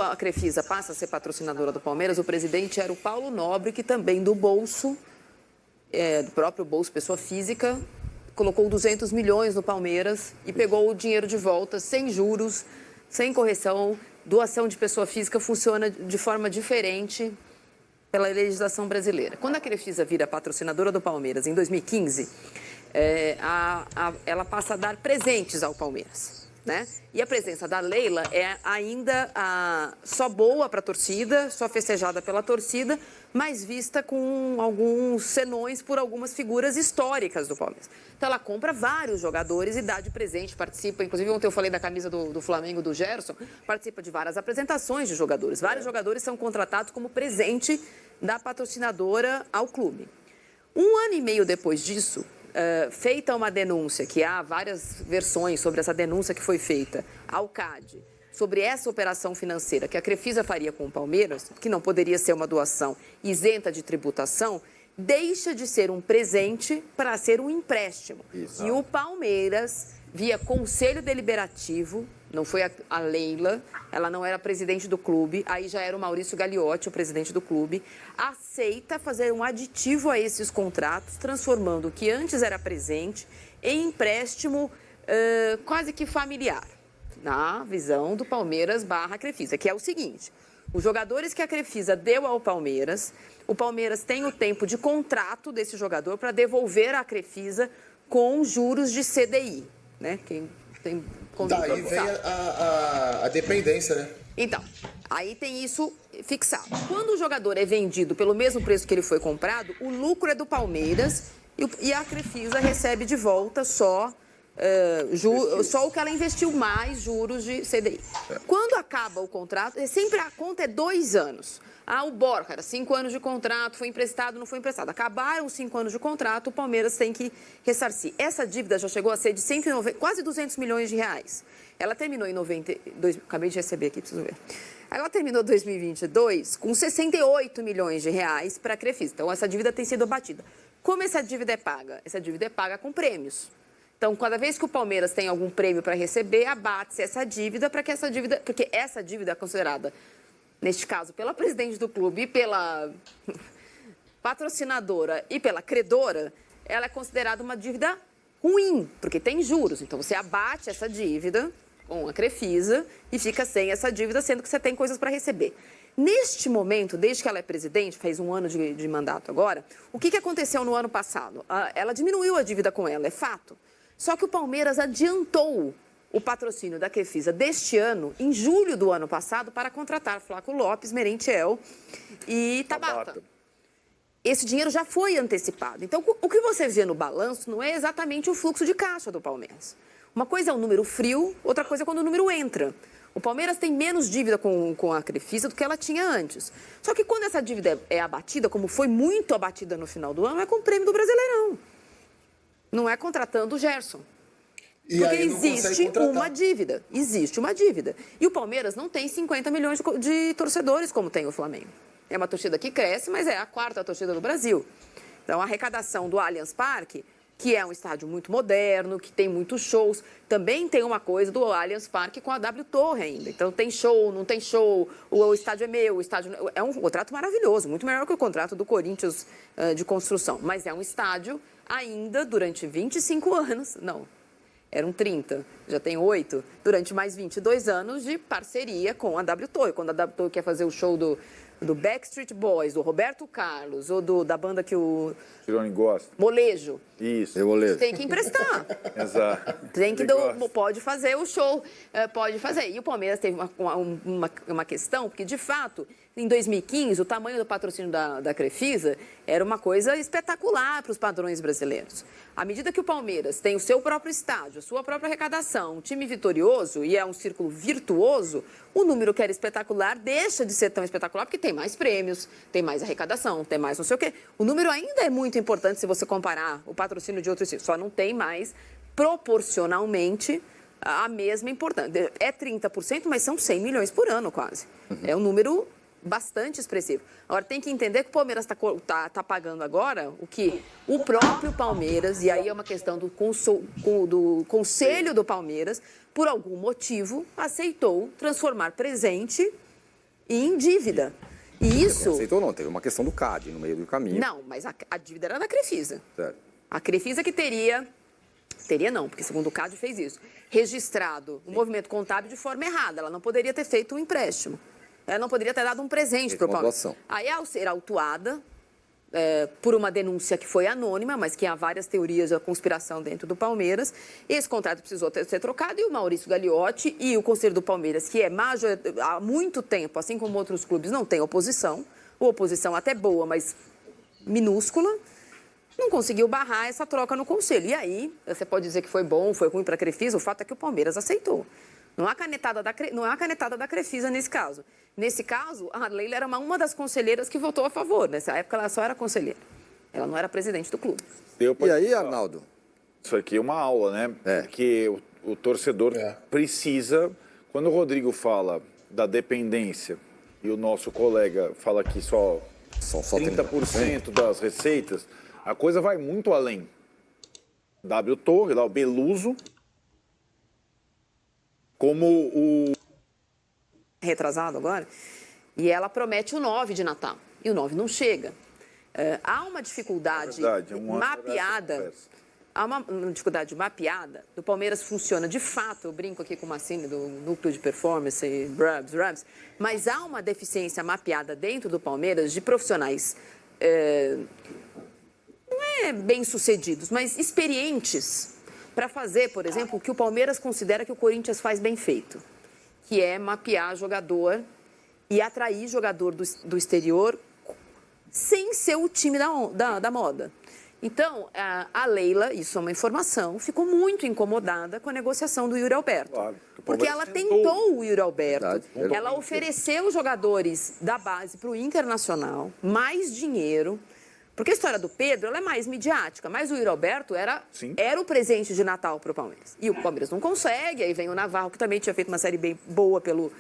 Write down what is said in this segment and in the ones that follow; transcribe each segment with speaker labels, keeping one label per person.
Speaker 1: A Crefisa passa a ser patrocinadora do Palmeiras, o presidente era o Paulo Nobre, que também do bolso, do próprio bolso, pessoa física, colocou 200 milhões no Palmeiras e pegou o dinheiro de volta, sem juros, sem correção. Doação de pessoa física funciona de forma diferente pela legislação brasileira. Quando a Crefisa vira patrocinadora do Palmeiras em 2015, ela passa a dar presentes ao Palmeiras, né? E a presença da Leila é ainda só boa para a torcida, só festejada pela torcida, mas vista com alguns senões por algumas figuras históricas do Palmeiras. Então ela compra vários jogadores e dá de presente, participa, inclusive ontem eu falei da camisa do Flamengo, do Gerson, participa de várias apresentações de jogadores. Vários jogadores são contratados como presente da patrocinadora ao clube. Um ano e meio depois disso, feita uma denúncia, que há várias versões sobre essa denúncia que foi feita ao CAD, sobre essa operação financeira que a Crefisa faria com o Palmeiras, que não poderia ser uma doação isenta de tributação, deixa de ser um presente para ser um empréstimo. Exato. E o Palmeiras, via Conselho Deliberativo, não foi a Leila, ela não era presidente do clube, aí já era o Maurício Gagliotti, o presidente do clube, aceita fazer um aditivo a esses contratos, transformando o que antes era presente em empréstimo quase que familiar, na visão do Palmeiras / Crefisa, que é o seguinte: os jogadores que a Crefisa deu ao Palmeiras, o Palmeiras tem o tempo de contrato desse jogador para devolver à Crefisa com juros de CDI, né? Quem tem
Speaker 2: daí vem a dependência, né?
Speaker 1: Então, aí tem isso fixado. Quando o jogador é vendido pelo mesmo preço que ele foi comprado, o lucro é do Palmeiras e a Crefisa recebe de volta só o que ela investiu mais juros de CDI. Quando acaba o contrato, sempre a conta é 2 anos. O Borja era 5 anos de contrato, foi emprestado, não foi emprestado. Acabaram os 5 anos de contrato, o Palmeiras tem que ressarcir. Essa dívida já chegou a ser de 190, quase 200 milhões de reais. Ela terminou em 92, acabei de receber aqui, preciso ver. Ela terminou 2022 com 68 milhões de reais para a Crefisa. Então, essa dívida tem sido abatida. Como essa dívida é paga? Essa dívida é paga com prêmios. Então, cada vez que o Palmeiras tem algum prêmio para receber, abate-se essa dívida porque essa dívida é considerada, neste caso, pela presidente do clube, pela patrocinadora e pela credora, ela é considerada uma dívida ruim, porque tem juros. Então, você abate essa dívida com a Crefisa e fica sem essa dívida, sendo que você tem coisas para receber. Neste momento, desde que ela é presidente, faz 1 ano de mandato agora, o que aconteceu no ano passado? Ela diminuiu a dívida com ela, é fato. Só que o Palmeiras adiantou o patrocínio da Crefisa deste ano, em julho do ano passado, para contratar Flaco Lopes, Merentiel e Tabata. Esse dinheiro já foi antecipado. Então, o que você vê no balanço não é exatamente o fluxo de caixa do Palmeiras. Uma coisa é o número frio, outra coisa é quando o número entra. O Palmeiras tem menos dívida com a Crefisa do que ela tinha antes. Só que quando essa dívida é abatida, como foi muito abatida no final do ano, é com o prêmio do Brasileirão. Não é contratando o Gerson. Porque existe uma dívida. Existe uma dívida. E o Palmeiras não tem 50 milhões de torcedores como tem o Flamengo. É uma torcida que cresce, mas é a 4ª torcida do Brasil. Então, a arrecadação do Allianz Parque, que é um estádio muito moderno, que tem muitos shows, também tem uma coisa do Allianz Parque com a W Torre ainda. Então, tem show, não tem show, o estádio é meu, o estádio... É um contrato maravilhoso, muito melhor que o contrato do Corinthians de construção. Mas é um estádio ainda durante 25 anos, não, eram 30, já tem 8, durante mais 22 anos de parceria com a W Torre. Quando a W Torre quer fazer o show do Backstreet Boys, do Roberto Carlos, ou da banda que o...
Speaker 3: Tirone gosta.
Speaker 1: Molejo.
Speaker 3: Isso.
Speaker 2: É molejo.
Speaker 1: Tem que emprestar.
Speaker 3: Exato.
Speaker 1: Tem que pode fazer o show, pode fazer. E o Palmeiras teve uma questão, porque, de fato, em 2015, o tamanho do patrocínio da Crefisa era uma coisa espetacular para os padrões brasileiros. À medida que o Palmeiras tem o seu próprio estádio, a sua própria arrecadação, um time vitorioso e é um círculo virtuoso, o número que era espetacular deixa de ser tão espetacular porque tem mais prêmios, tem mais arrecadação, tem mais não sei o quê. O número ainda é muito importante se você comparar o patrocínio de outros círculos, só não tem mais proporcionalmente a mesma importância. É 30%, mas são 100 milhões por ano quase. É um número bastante expressivo. Agora, tem que entender que o Palmeiras está pagando agora o que o próprio Palmeiras, e aí é uma questão do Conselho do Palmeiras, por algum motivo, aceitou transformar presente e em dívida. E isso...
Speaker 3: Aceitou não, teve uma questão do CAD no meio do caminho.
Speaker 1: Não, mas a dívida era da Crefisa.
Speaker 3: Certo.
Speaker 1: A Crefisa que teria não, porque segundo o CAD fez isso, registrado o movimento contábil de forma errada. Ela não poderia ter feito um empréstimo. Ela não poderia ter dado um presente para o Palmeiras. Aí, ao ser autuada por uma denúncia que foi anônima, mas que há várias teorias da conspiração dentro do Palmeiras, esse contrato precisou ser trocado e o Maurício Gagliotti e o Conselho do Palmeiras, que é há muito tempo, assim como outros clubes, não tem oposição, ou oposição até boa, mas minúscula, não conseguiu barrar essa troca no Conselho. E aí, você pode dizer que foi bom, foi ruim para a Crefisa, o fato é que o Palmeiras aceitou. Não há canetada da Crefisa nesse caso. Nesse caso, a Leila era uma das conselheiras que votou a favor. Nessa época, ela só era conselheira. Ela não era presidente do clube.
Speaker 3: E aí, Arnaldo?
Speaker 4: Isso aqui é uma aula, né? Porque o torcedor precisa... Quando o Rodrigo fala da dependência e o nosso colega fala que só 30% das receitas, a coisa vai muito além. W Torre, lá o Beluso, como o...
Speaker 1: Retrasado agora, e ela promete o 9 de Natal, e o 9 não chega. Há uma dificuldade mapeada, do Palmeiras funciona, de fato, eu brinco aqui com o Massini, do núcleo de performance, Rubs, mas há uma deficiência mapeada dentro do Palmeiras de profissionais, não é bem-sucedidos, mas experientes, para fazer, por exemplo, o que o Palmeiras considera que o Corinthians faz bem feito, que é mapear jogador e atrair jogador do exterior sem ser o time da moda. Então, a Leila, isso é uma informação, ficou muito incomodada com a negociação do Yuri Alberto. Claro, porque ela tentou o Yuri Alberto, ela ofereceu jogadores da base para o Internacional, mais dinheiro. Porque a história do Pedro ela é mais midiática, mas o Yuri Alberto era o presente de Natal para o Palmeiras. E o Palmeiras não consegue, aí vem o Navarro, que também tinha feito uma série bem boa pelo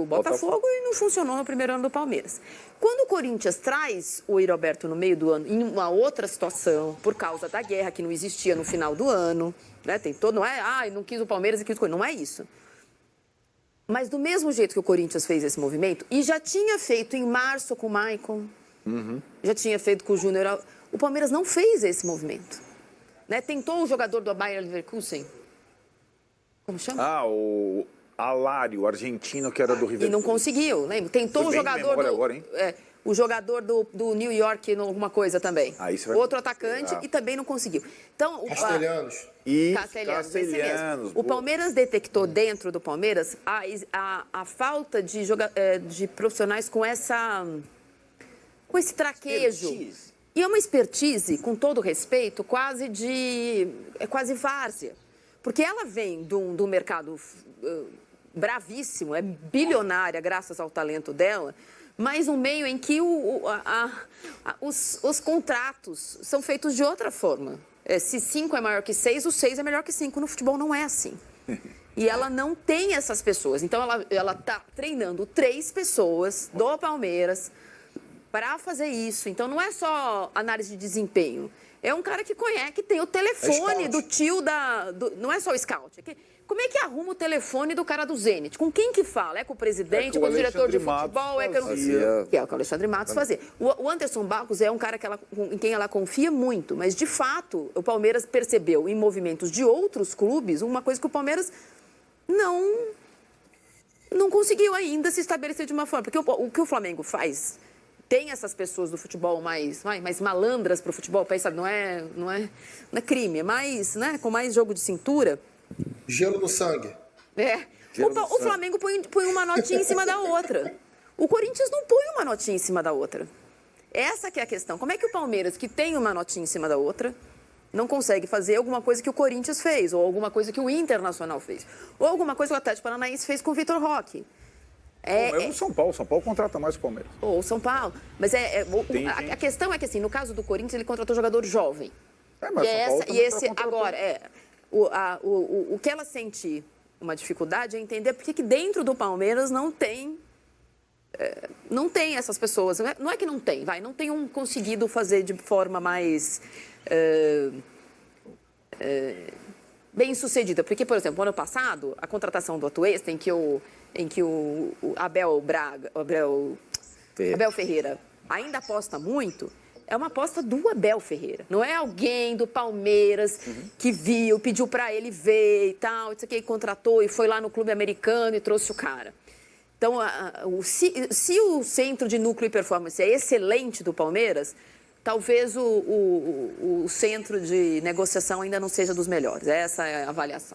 Speaker 1: Botafogo e não funcionou no primeiro ano do Palmeiras. Quando o Corinthians traz o Yuri Alberto no meio do ano, em uma outra situação, por causa da guerra que não existia no final do ano, né? Não é, não quis o Palmeiras e quis o Corinthians, não é isso. Mas do mesmo jeito que o Corinthians fez esse movimento, e já tinha feito em março com o Maicon, já tinha feito com o Júnior. O Palmeiras não fez esse movimento. Né? Tentou o jogador do Bayer Leverkusen. Como chama?
Speaker 4: O Alário, argentino, que era do River.
Speaker 1: E não conseguiu, lembra? Tentou o jogador o jogador do New York, alguma coisa também. Outro atacante e também não conseguiu. Então,
Speaker 2: Castelhanos.
Speaker 1: Castelhanos. O Palmeiras detectou dentro do Palmeiras a falta de profissionais com esse traquejo. E é uma expertise, com todo respeito, quase várzea. Porque ela vem do mercado bravíssimo, é bilionária graças ao talento dela, mas um meio em que os contratos são feitos de outra forma. Se 5 é maior que 6, o 6 é melhor que 5. No futebol não é assim. E ela não tem essas pessoas. Então, ela está treinando 3 pessoas do Palmeiras para fazer isso. Então, não é só análise de desempenho. É um cara que conhece, que tem o telefone do tio não é só o scout. Como é que arruma o telefone do cara do Zenit? Com quem que fala? É com o presidente, com o diretor de futebol? Que é o que o Alexandre Matos fazia. O Anderson Barros é um cara em quem ela confia muito, mas, de fato, o Palmeiras percebeu em movimentos de outros clubes uma coisa que o Palmeiras não conseguiu ainda se estabelecer de uma forma. Porque o que o Flamengo faz... Tem essas pessoas do futebol mais malandras para o futebol, não é crime, é mais, né, com mais jogo de cintura.
Speaker 2: Gelo no sangue.
Speaker 1: O Flamengo põe uma notinha em cima da outra. O Corinthians não põe uma notinha em cima da outra. Essa que é a questão. Como é que o Palmeiras, que tem uma notinha em cima da outra, não consegue fazer alguma coisa que o Corinthians fez, ou alguma coisa que o Internacional fez, ou alguma coisa que o Atlético Paranaense fez com o Vitor Roque?
Speaker 4: É o São Paulo. São Paulo contrata mais o Palmeiras.
Speaker 1: Ou São Paulo. Mas a questão é que, assim, no caso do Corinthians, ele contratou jogador jovem. O que ela sente uma dificuldade é entender por que dentro do Palmeiras não tem essas pessoas. Não é que não tem, não tem conseguido fazer de forma mais bem sucedida. Porque, por exemplo, no ano passado, a contratação do Atuesta, em que em que o Abel Ferreira ainda aposta muito, é uma aposta do Abel Ferreira. Não é alguém do Palmeiras que viu, pediu para ele ver e tal, isso aqui, contratou e foi lá no clube americano e trouxe o cara. Então, se o centro de núcleo e performance é excelente do Palmeiras, talvez o centro de negociação ainda não seja dos melhores. Essa é a avaliação.